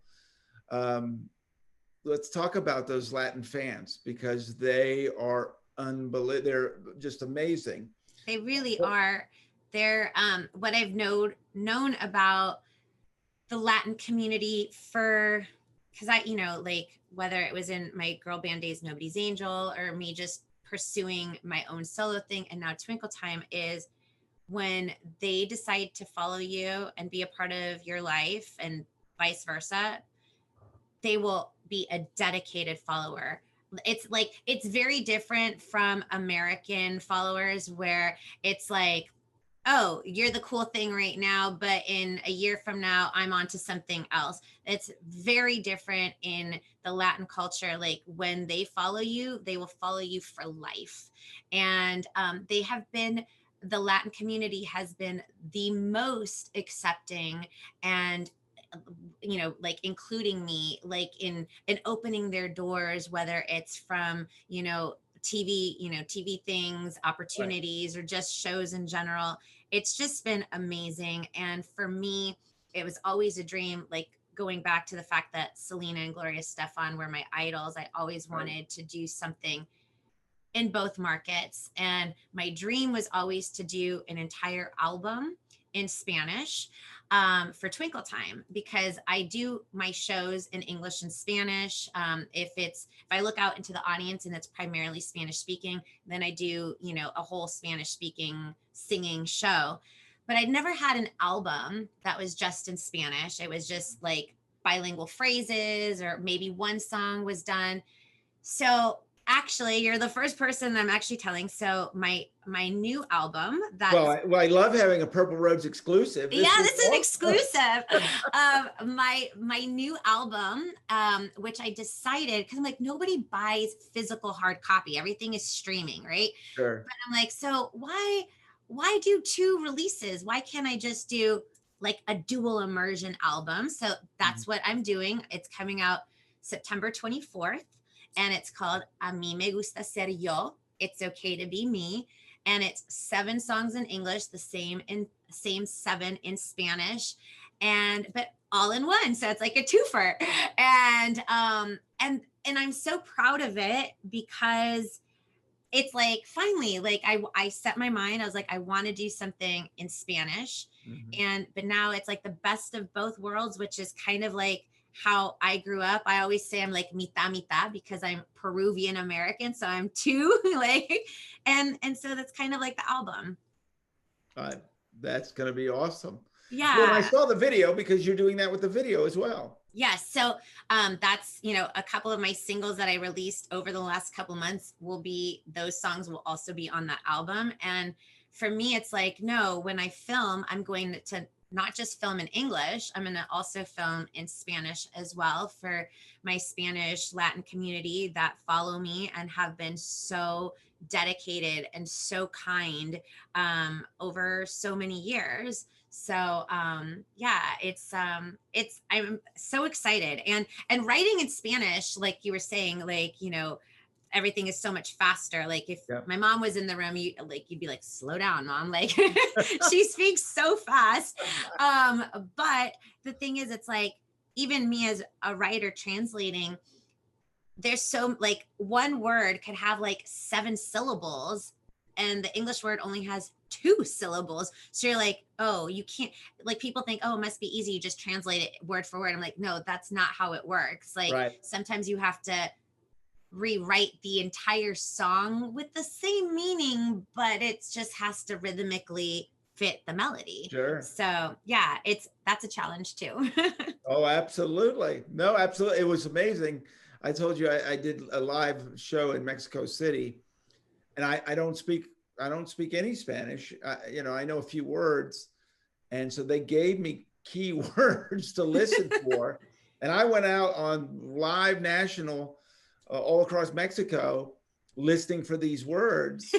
Let's talk about those Latin fans, because they are unbelievable. They're just amazing. They really are. They're what I've known about the Latin community because I, you know, like whether it was in my girl band days, Nobody's Angel, or me just pursuing my own solo thing, and now Twinkle Time, is when they decide to follow you and be a part of your life and vice versa, they will be a dedicated follower. It's very different from American followers, where it's like, oh, you're the cool thing right now, but in a year from now, I'm on to something else. It's very different in the Latin culture. Like when they follow you, they will follow you for life. And the Latin community has been the most accepting and, you know, like including me, like in opening their doors, whether it's from, you know, TV things, opportunities, or just shows in general. It's just been amazing. And for me, it was always a dream, like going back to the fact that Selena and Gloria Estefan were my idols. I always wanted to do something in both markets. And my dream was always to do an entire album in Spanish for Twinkle Time, because I do my shows in English and Spanish. If I look out into the audience and it's primarily Spanish speaking, then I do, you know, a whole Spanish speaking singing show. But I'd never had an album that was just in Spanish. It was just like bilingual phrases, or maybe one song was done. So actually, you're the first person I'm actually telling. So my new album I love having a Purple Roads exclusive. This is an exclusive. My new album, which I decided, because I'm like, nobody buys physical hard copy. Everything is streaming, right? Sure. But I'm like, so why do two releases? Why can't I just do like a dual immersion album? So that's what I'm doing. It's coming out September 24th. And it's called A Mí Me Gusta Ser Yo. It's okay to be me. And it's 7 songs in English, the same 7 in Spanish, but all in one. So it's like a twofer. And I'm so proud of it, because it's like, finally, like I set my mind, I was like, I want to do something in Spanish. But now it's like the best of both worlds, which is kind of like how I grew up. I always say I'm like mitad, because I'm Peruvian American. So I'm two, like, and so that's kind of like the album. That's going to be awesome. Yeah. Well, I saw the video, because you're doing that with the video as well. Yes. So that's, you know, a couple of my singles that I released over the last couple months those songs will also be on that album. And for me, it's like, no, when I film, I'm going to not just film in English. I'm going to also film in Spanish as well for my Spanish Latin community that follow me and have been so dedicated and so kind over so many years. So yeah, I'm so excited. And writing in Spanish, like you were saying, like, everything is so much faster. Like if Yeah. my mom was in the room, you'd be like, slow down, mom. Like she speaks so fast. But the thing is, it's like, even me as a writer translating, there's so like one word could have like 7 syllables and the English word only has 2 syllables. So you're like, oh, you can't, like, people think, oh, it must be easy. You just translate it word for word. I'm like, no, that's not how it works. Like Right. sometimes you have to rewrite the entire song with the same meaning, but it just has to rhythmically fit the melody. Sure. So yeah, that's a challenge too. Oh, absolutely. No, absolutely. It was amazing. I told you I did a live show in Mexico City, and I don't speak any Spanish. I know a few words, and so they gave me key words to listen for, and I went out on live national all across Mexico listening for these words.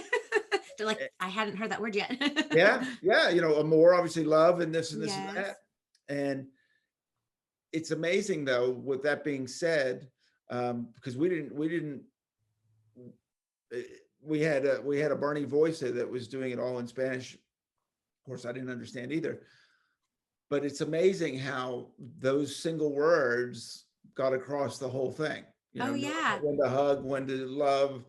They're like, I hadn't heard that word yet. Yeah. Amor, obviously love, and this and this Yes. and that. And it's amazing though, with that being said, because we had a Barney voice that was doing it all in Spanish. Of course, I didn't understand either. But it's amazing how those single words got across the whole thing. Oh yeah. When to hug, when to love.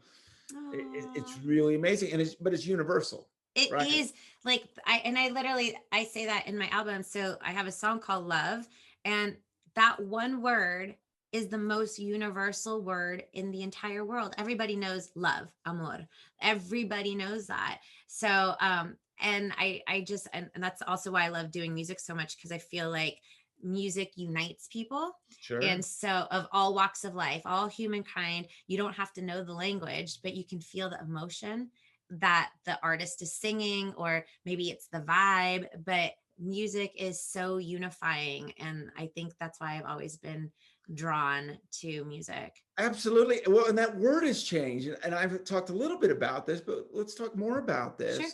It's really amazing, but it's universal. It is like I say that in my album. So I have a song called Love, and that one word is the most universal word in the entire world. Everybody knows love, amor. Everybody knows that. So and and that's also why I love doing music so much, because I feel like music unites people. Sure. And so of all walks of life, all humankind, you don't have to know the language, but you can feel the emotion that the artist is singing, or maybe it's the vibe, but music is so unifying. And I think that's why I've always been drawn to music. Absolutely. Well, and that word has changed. And I've talked a little bit about this, but let's talk more about this. Sure.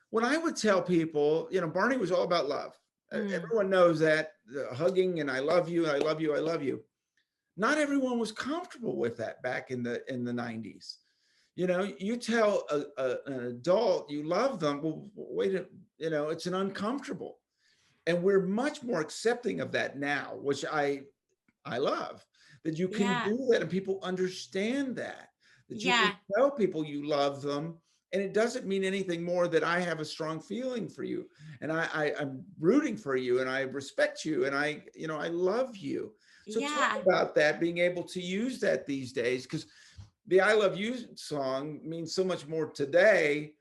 When I would tell people, Barney was all about love. Everyone knows that, hugging and I love you, I love you, I love you. Not everyone was comfortable with that back in the 90s. You tell an adult you love them, well, wait, it's an uncomfortable. And we're much more accepting of that now, which I love, that you can do that and people understand that you can tell people you love them. And it doesn't mean anything more that I have a strong feeling for you, and I'm rooting for you, and I respect you, and I love you. So talk about that, being able to use that these days, because the I Love You song means so much more today.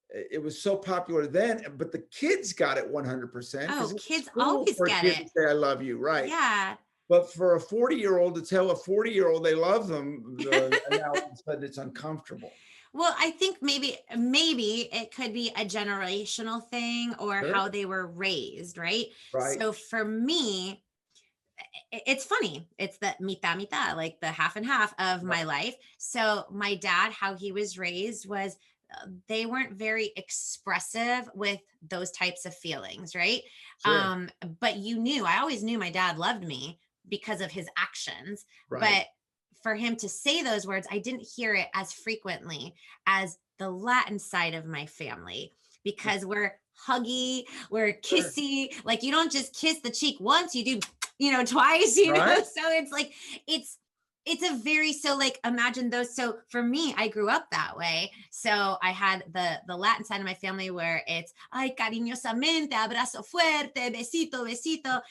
It was so popular then, but the kids got it 100%. Oh, kids always get it. Say I love you, right? Yeah. But for a 40-year-old to tell a 40-year-old they love them, now it's uncomfortable. Well, I think maybe it could be a generational thing, or how they were raised, right? Right. So for me, it's funny. It's the mitad mitad, like the half and half of my life. So my dad, how he was raised was, they weren't very expressive with those types of feelings, right? Sure. But I always knew my dad loved me because of his actions. Right. But for him to say those words, I didn't hear it as frequently as the Latin side of my family, because we're huggy, we're kissy. Like, you don't just kiss the cheek once, you do, twice, know? So it's like, it's a very, so like, imagine those. So for me, I grew up that way. So I had the Latin side of my family where it's, ay, cariñosamente, abrazo fuerte, besito, besito,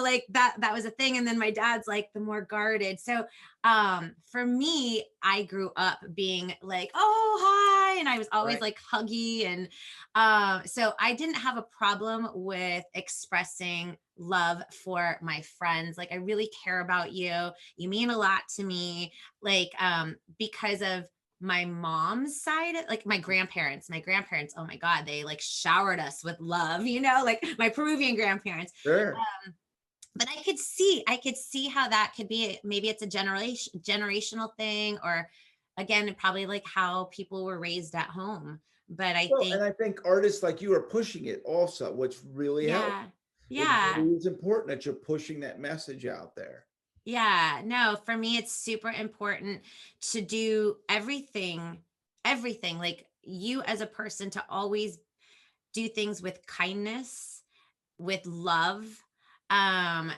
like that was a thing. And then my dad's like the more guarded. So for me, I grew up being like, oh, hi. And I was always like huggy. And so I didn't have a problem with expressing love for my friends. Like, I really care about you. You mean a lot to me. Like, because of my mom's side, like my grandparents, oh my God, they like showered us with love, like my Peruvian grandparents. Sure. But I could see how that could be, maybe it's a generational thing, or again, probably like how people were raised at home. But I Well, think, and I think artists like you are pushing it also, which really helps. yeah, It yeah. really is important that you're pushing that message out there. Yeah, no, for me, it's super important to do everything, like you as a person, to always do things with kindness, with love. And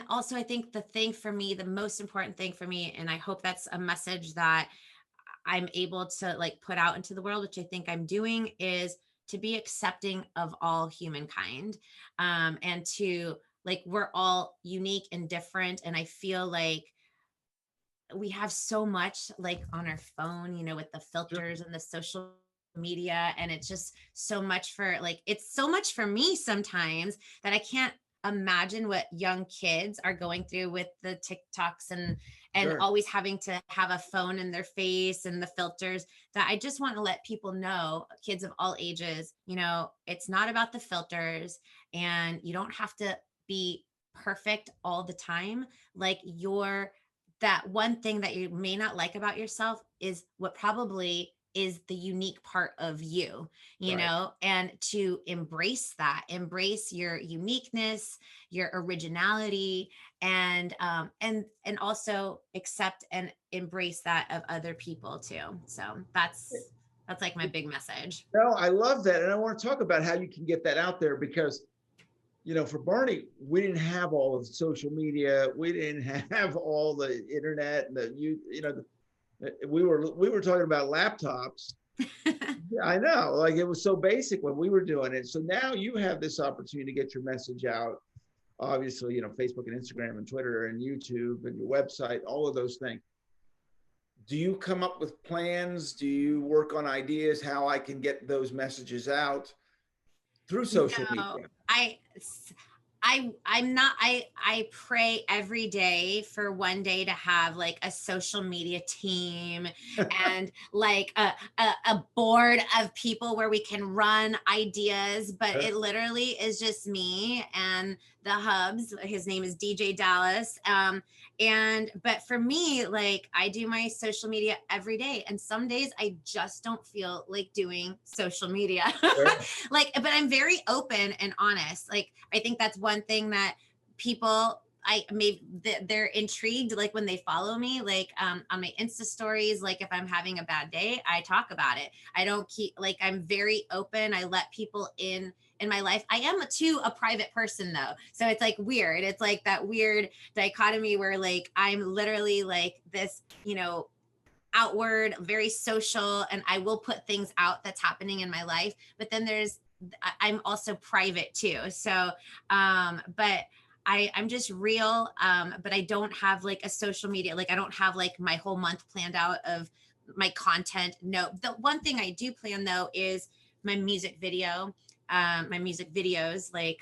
also I think the thing for me, the most important thing for me, and I hope that's a message that I'm able to like put out into the world, which I think I'm doing, is to be accepting of all humankind. And to like, we're all unique and different. And I feel like we have so much like on our phone, with the Sure. filters and the social media. And it's just so much it's so much for me sometimes that I can't imagine what young kids are going through with the TikToks and Sure. always having to have a phone in their face and the filters. That I just want to let people know, kids of all ages, it's not about the filters, and you don't have to be perfect all the time. Like, that one thing that you may not like about yourself is what probably is the unique part of you, Right. and to embrace your uniqueness, your originality, and also accept and embrace that of other people too. So that's like my big message. No, I love that. And I want to talk about how you can get that out there because, for Barney, we didn't have all of social media. We didn't have all the internet and we were talking about laptops. Yeah, I know, like it was so basic when we were doing it. So now you have this opportunity to get your message out. Obviously, Facebook and Instagram and Twitter and YouTube and your website, all of those things. Do you come up with plans? Do you work on ideas how I can get those messages out through social No, media? I'm not, I pray every day for one day to have like a social media team and like a board of people where we can run ideas, but it literally is just me and the hubs. His name is DJ Dallas. But for me, like, I do my social media every day, and some days I just don't feel like doing social media. Sure. Like, but I'm very open and honest. Like, I think that's one thing that people, they're intrigued, like when they follow me, like on my Insta stories, like if I'm having a bad day, I talk about it. I don't keep, like, I'm very open. I let people in my life. I am a private person though. So it's like weird. It's like that weird dichotomy where like I'm literally like this, outward, very social, and I will put things out that's happening in my life. But then I'm also private too. So, but I'm just real. But I don't have like a social media, like I don't have like my whole month planned out of my content. No, the one thing I do plan though is my music videos. Like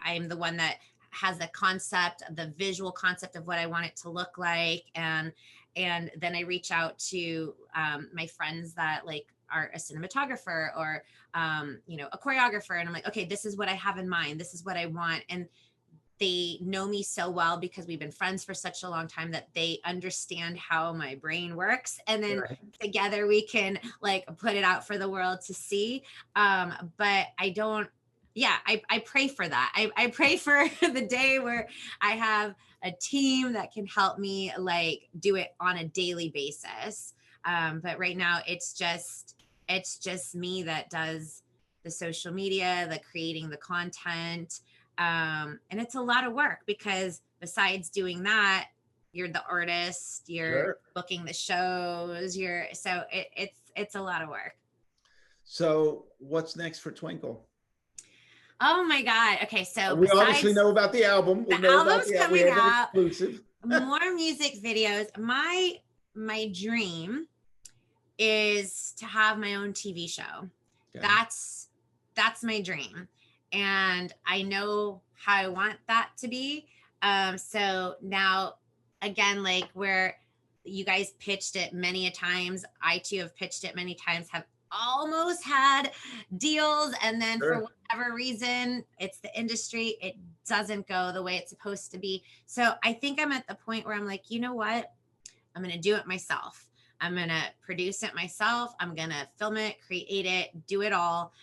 I'm the one that has the concept, the visual concept of what I want it to look like. And then I reach out to my friends that like are a cinematographer or a choreographer, and I'm like, okay, this is what I have in mind, this is what I want. And they know me so well because we've been friends for such a long time that they understand how my brain works, and then together we can like put it out for the world to see. But I don't, yeah, I pray for that. I pray for the day where I have a team that can help me like do it on a daily basis. But right now it's just me that does the social media, the creating the content. And it's a lot of work because besides doing that, you're the artist, you're booking the shows, it's a lot of work. So what's next for Twinkle? Oh my God. Okay. So We obviously know about the album. The album's coming out. Exclusive. More music videos. My dream is to have my own TV show. Okay. That's my dream. And I know how I want that to be. So now again, like you guys pitched it many a times. I too have pitched it many times, have almost had deals. And then for Sure. whatever reason, it's the industry, it doesn't go the way it's supposed to be. So I think I'm at the point where I'm like, you know what? I'm going to do it myself. I'm going to produce it myself. I'm going to film it, create it, do it all,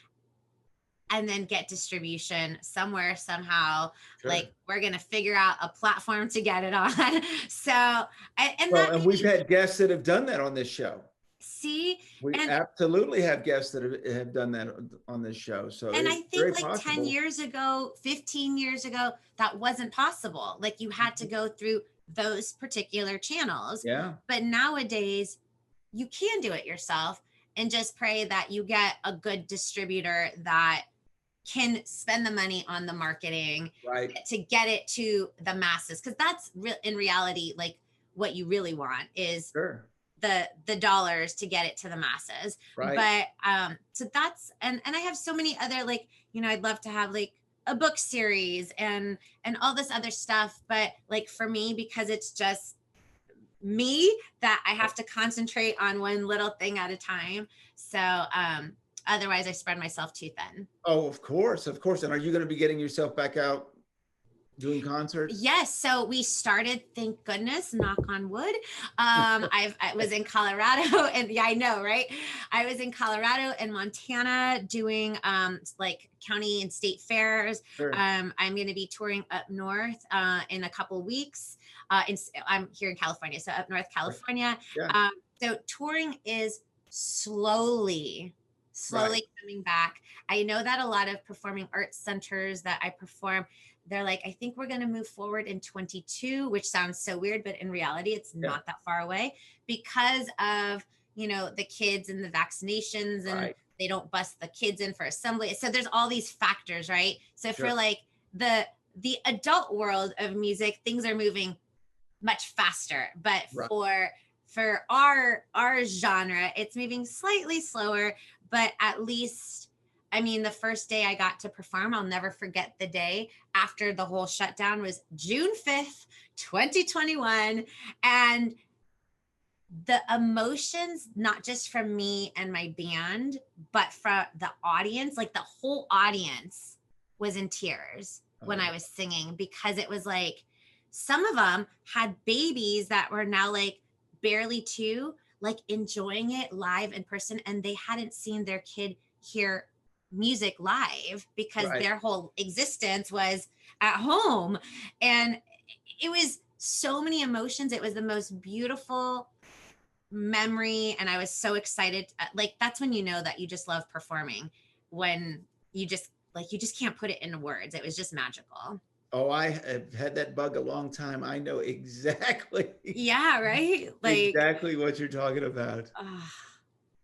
and then get distribution somewhere, somehow. Sure. Like, we're going to figure out a platform to get it on. So, and Well, that and we've had guests that have done that on this show. see, We and absolutely have guests that have done that on this show. So and it's I very think like possible. 10 years ago, 15 years ago, that wasn't possible. Like, you had to go through those particular channels. Yeah. But nowadays, you can do it yourself, and just pray that you get a good distributor that can spend the money on the marketing, Right. to get it to the masses. Because that's in reality, like, what you really want is Sure. the dollars to get it to the masses. Right. But so that's, and I have so many other, like, you know, I'd love to have like a book series and all this other stuff. But like, for me, because it's just me, that I have to concentrate on one little thing at a time. So otherwise I spread myself too thin. Oh, of course. Of course. And are you going to be getting yourself back out doing concerts? Yes. So we started, thank goodness, knock on wood. I was in Colorado, and yeah, I know, right? I was in Colorado and Montana doing like county and state fairs. Sure. I'm going to be touring up north in a couple weeks. I'm here in California, so up north California. Yeah. So touring is slowly Right. coming back. I know that a lot of performing arts centers that I perform, they're like, I think we're going to move forward in 22, which sounds so weird, but in reality, it's not that far away, because of, you know, the kids and the vaccinations, and Right. they don't bust the kids in for assembly. So there's all these factors, right? So Sure. for like the adult world of music, things are moving much faster, but Right. for our genre, it's moving slightly slower. But at least, I mean, the first day I got to perform, I'll never forget the day after the whole shutdown, was June 5th, 2021. And the emotions, not just from me and my band, but from the audience, like the whole audience was in tears when I was singing, because it was like, some of them had babies that were now like barely 2, like enjoying it live in person, and they hadn't seen their kid hear music live because their whole existence was at home. And it was so many emotions. It was the most beautiful memory, and I was so excited. Like, that's when you know that you just love performing, when you just can't put it into words. It was just magical. Oh, I have had that bug a long time. I know exactly. Yeah, right? Like, exactly what you're talking about.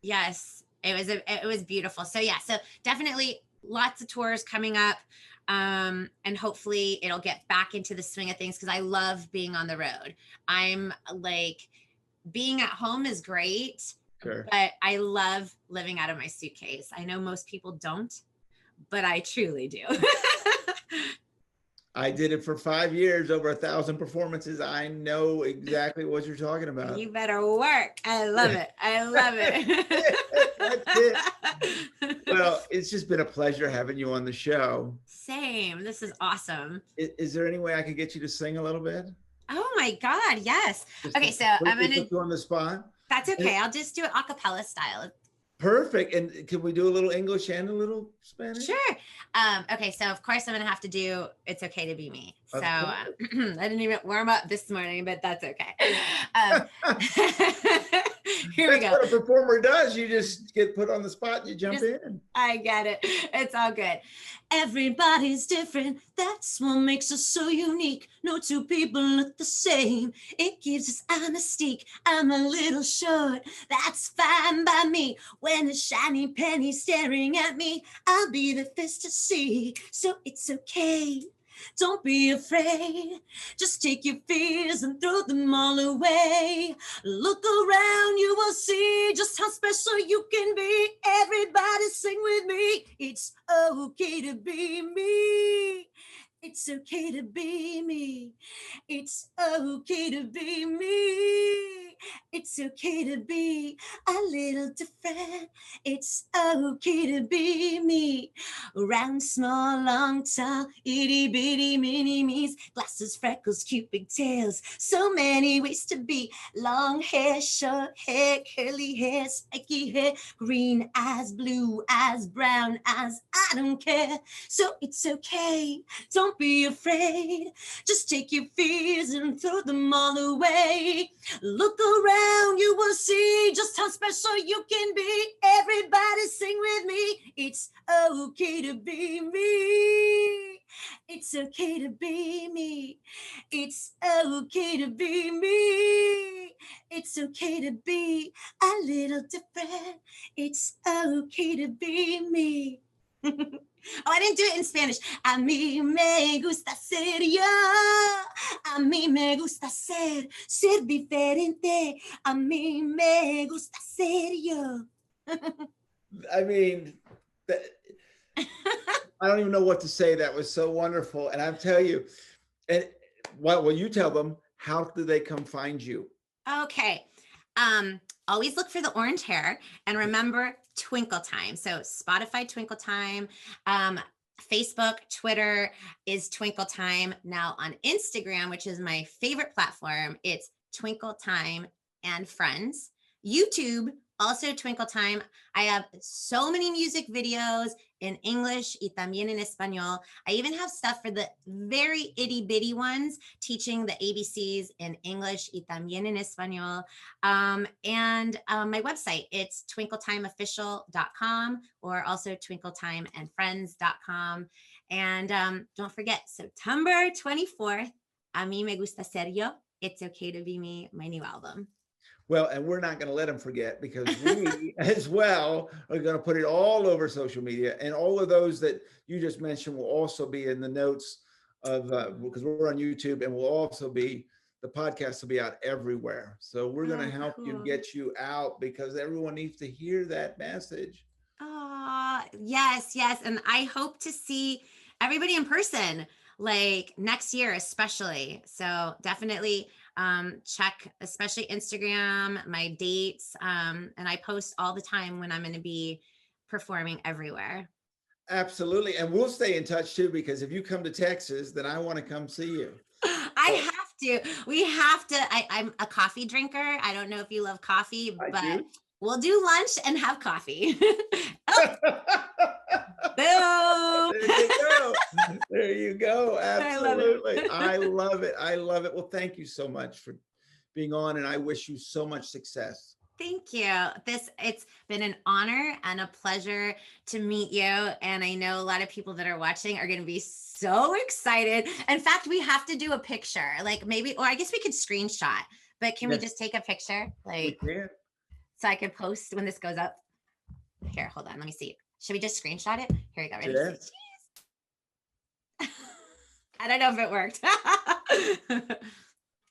Yes, it was beautiful. So yeah, so definitely lots of tours coming up. And hopefully it'll get back into the swing of things, because I love being on the road. I'm like, being at home is great, Sure. but I love living out of my suitcase. I know most people don't, but I truly do. I did it for 5 years, over 1,000 performances. I know exactly what you're talking about. You better work. I love it. I love it. That's it. Well, it's just been a pleasure having you on the show. Same. This is awesome. Is there any way I could get you to sing a little bit? Oh my God, yes. Just Okay, so I'm gonna put you on the spot. That's okay. I'll just do it a cappella style. Perfect. And can we do a little English and a little Spanish? Sure. Okay, so of course I'm gonna have to do "It's Okay to Be Me." So I didn't even warm up this morning, but that's okay. Here we go. That's what a performer does. You just get put on the spot and you jump in. I get it. It's all good. Everybody's different. That's what makes us so unique. No two people look the same. It gives us a mystique. I'm a little short. That's fine by me. When a shiny penny's staring at me, I'll be the first to see. So it's okay. Don't be afraid. Just take your fears and throw them all away. Look around, you will see just how special you can be. Everybody sing with me. It's okay to be me. It's okay to be me. It's okay to be me. It's okay to be a little different. It's okay to be me. Round, small, long, tall, itty bitty mini me's. Glasses, freckles, cute pigtails. So many ways to be. Long hair, short hair, curly hair, spiky hair, green eyes, blue eyes, brown eyes. I don't care. So it's okay. Don't be afraid. Just take your fears and throw them all away. Look around, you will see just how special you can be. Everybody sing with me. It's okay to be me. It's okay to be me. It's okay to be me. It's okay to be a little different. It's okay to be me. Oh, I didn't do it in Spanish. A mí me gusta ser yo. A mí me gusta ser diferente. A mí me gusta ser yo. I mean, I don't even know what to say. That was so wonderful. And I'll tell you, and well, you tell them, how do they come find you? Okay. Always look for the orange hair, and remember Twinkle Time. So Spotify Twinkle Time, Facebook, Twitter is Twinkle Time. Now on Instagram, which is my favorite platform, it's Twinkle Time and Friends. YouTube, also Twinkle Time. I have so many music videos in English y también en español. I even have stuff for the very itty bitty ones, teaching the ABCs in English y también en español. And my website, it's twinkletimeofficial.com, or also twinkletimeandfriends.com. And don't forget, September 24th, A Mí Me Gusta Ser Yo, It's Okay to Be Me, my new album. Well, and we're not going to let them forget, because we as well are going to put it all over social media, and all of those that you just mentioned will also be in the notes of, because we're on YouTube, and will also be, the podcast will be out everywhere. So we're going to help you, get you out, because everyone needs to hear that message. Yes. And I hope to see everybody in person, like next year, especially. So definitely check, especially Instagram, my dates. And I post all the time when I'm going to be performing everywhere. Absolutely. And we'll stay in touch too, because if you come to Texas, then I want to come see you. I have to. We have to. I'm a coffee drinker. I don't know if you love coffee, but we'll do lunch and have coffee. Boom. There you go. Absolutely. I love it. Well, thank you so much for being on, and I wish you so much success. Thank you. It's been an honor and a pleasure to meet you. And I know a lot of people that are watching are going to be so excited. In fact, we have to do a picture, like maybe, or I guess we could screenshot, but can we just take a picture? Like, so I could post when this goes up. Here, hold on. Let me see. Should we just screenshot it? Here we go. Ready? Yes. I don't know if it worked.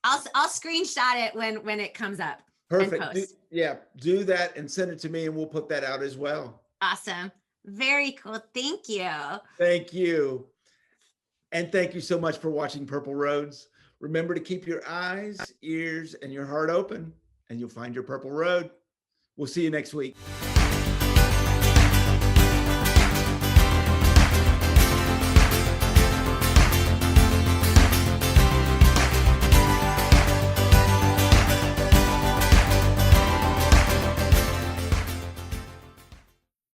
I'll screenshot it when it comes up. Perfect. Do that and send it to me, and we'll put that out as well. Awesome. Very cool. Thank you. Thank you. And thank you so much for watching Purple Roads. Remember to keep your eyes, ears, and your heart open, and you'll find your purple road. We'll see you next week.